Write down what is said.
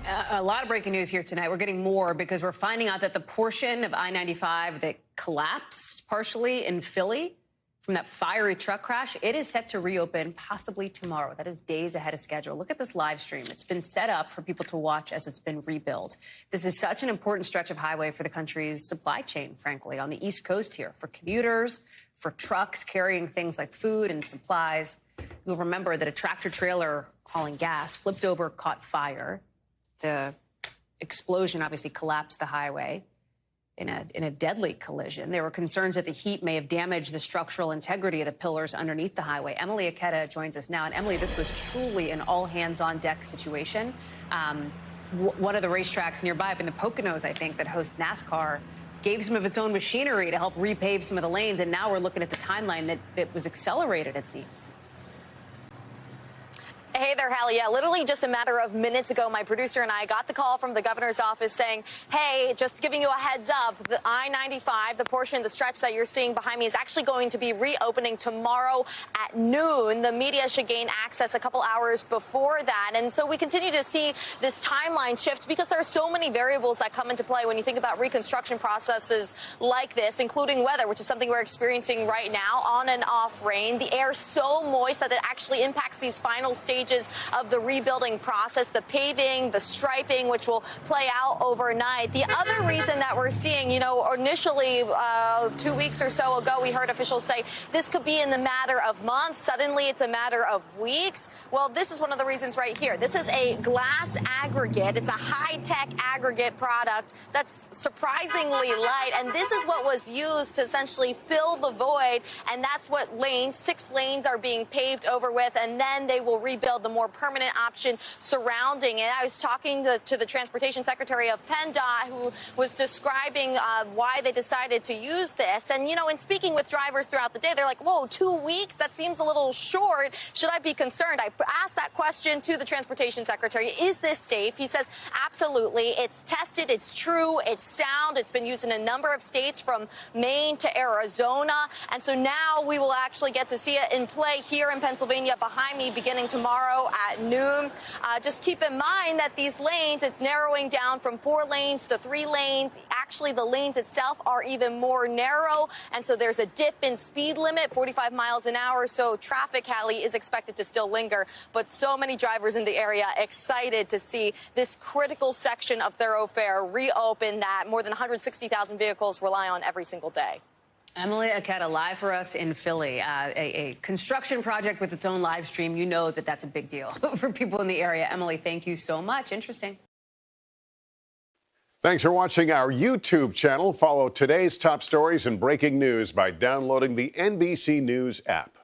A lot of breaking news here tonight. We're getting more because we're finding out that the portion of I-95 that collapsed partially in Philly from that fiery truck crash, it is set to reopen possibly tomorrow. That is days ahead of schedule. Look at this live stream. It's been set up for people to watch as it's been rebuilt. This is such an important stretch of highway for the country's supply chain, frankly, on the East Coast here, for commuters, for trucks carrying things like food and supplies. You'll remember that a tractor trailer hauling gas flipped over, caught fire. The explosion obviously collapsed the highway in a deadly collision. There were concerns that the heat may have damaged the structural integrity of the pillars underneath the highway. Emilie Ikeda joins us now. And Emilie, this was truly an all-hands-on-deck situation. One of the racetracks nearby up in the Poconos, I think, that hosts NASCAR, gave some of its own machinery to help repave some of the lanes. And now we're looking at the timeline that was accelerated, it seems. Hey there, Hallie. Yeah, literally just a matter of minutes ago, my producer and I got the call from the governor's office saying, hey, just giving you a heads up, the I-95, the portion, the stretch that you're seeing behind me is actually going to be reopening tomorrow at noon. The media should gain access a couple hours before that. And so we continue to see this timeline shift because there are so many variables that come into play when you think about reconstruction processes like this, including weather, which is something we're experiencing right now, on and off rain. The air is so moist that it actually impacts these final stages of the rebuilding process, the paving, the striping, which will play out overnight. The other reason that we're seeing, initially 2 weeks or so ago, we heard officials say this could be in the matter of months. Suddenly, it's a matter of weeks. Well, this is one of the reasons right here. This is a glass aggregate. It's a high-tech aggregate product that's surprisingly light, and this is what was used to essentially fill the void, and that's what 6 lanes are being paved over with, and then they will rebuild the more permanent option surrounding it. I was talking to the Transportation Secretary of PennDOT, who was describing why they decided to use this. And, in speaking with drivers throughout the day, they're like, whoa, 2 weeks? That seems a little short. Should I be concerned? I asked that question to the Transportation Secretary. Is this safe? He says, absolutely. It's tested. It's true. It's sound. It's been used in a number of states from Maine to Arizona. And so now we will actually get to see it in play here in Pennsylvania behind me beginning tomorrow at noon. Just keep in mind that these lanes, it's narrowing down from 4 lanes to 3 lanes. Actually, the lanes itself are even more narrow, and so there's a dip in speed limit, 45 miles an hour. So traffic, Hallie, is expected to still linger, but so many drivers in the area excited to see this critical section of thoroughfare reopen that more than 160,000 vehicles rely on every single day. Emilie Ikeda live for us in Philly. A construction project with its own live stream. You know that that's a big deal for people in the area. Emilie, thank you so much. Interesting. Thanks for watching our YouTube channel. Follow today's top stories and breaking news by downloading the NBC News app.